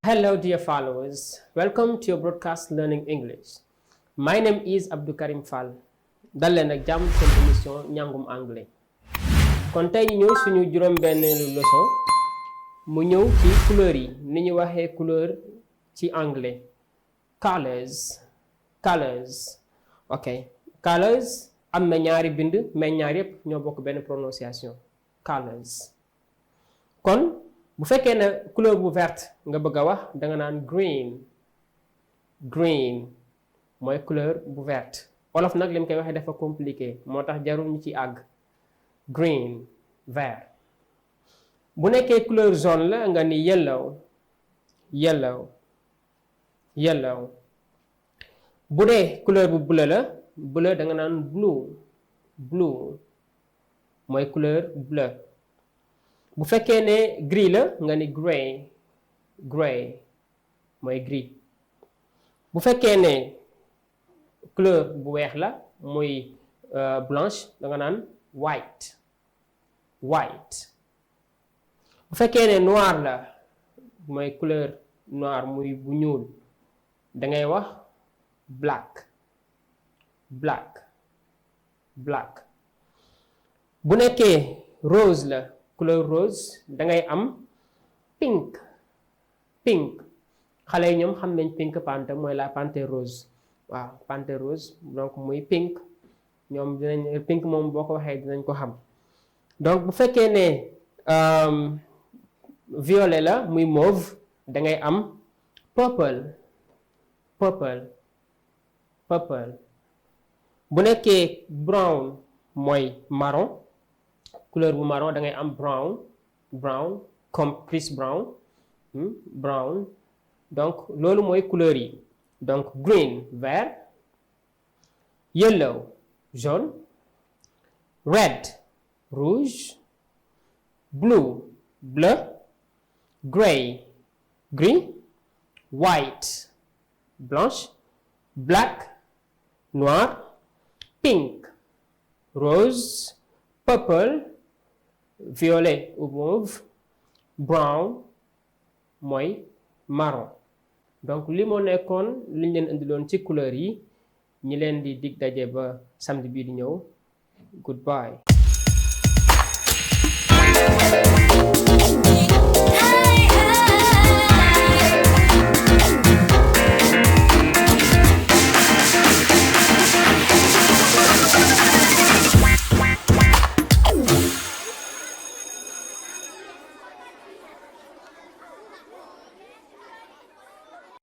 Hello dear followers, welcome to your broadcast learning English. My name is Abdou Karim Fall. dal leen ak jàmm seen émission Ñaŋum Àngale. kon tey ñu ñëw suñu juróom-benneelu leçon mu ñëw ci couleurs yi ni ñu waxee couleur ci anglais. Colors. Ok, colors am na ñaari bind mais ñaar yépp ñoo bokk benn prononciation. Colors. kon bu fekkee ne couleur bu verte nga bëgg a wax da nga naan green mooy couleur bu verte. Wolof nag li mu koy waxee dafa compliqué moo tax jarul ñu ci àgg. Green, vert. bu nekkee couleur jaune la nga ni yellow. bu dee couleur bu bleu da nga naan blue mooy couleur bleu. bu fekkee ne gris la nga ni gray mooy gris. bu fekkee ne couleur bu weex la muy blanche da nga naan white. bu fekkee ne noir la mooy couleur noir muy bu ñuul da ngay wax black. bu nekkee rose la couleur rose da ngay am pink. xale yi ñoom xam nañ pink panther mooy la panthère rose. waaw panthère rose donc muy pink ñoom dinañ pink moom boo ko waxee dinañ ko xam. donc bu fekkee ne violet la muy mauve da ngay am purple. bu nekkee brown mooy marron couleur bu marron da ngay am brown comme Chris Brown. donc loolu mooy couleur yi. donc green vert, yellow jaune, red rouge, blue bleu, gray gris, white blanche, black noir, pink rose, purple violet ou mauve, brown mooy marron. donc li moo nekkoon liñ leen indiloon ci couleur yi ñi leen di dig daje ba samedi bii di ñëw. Goodbye.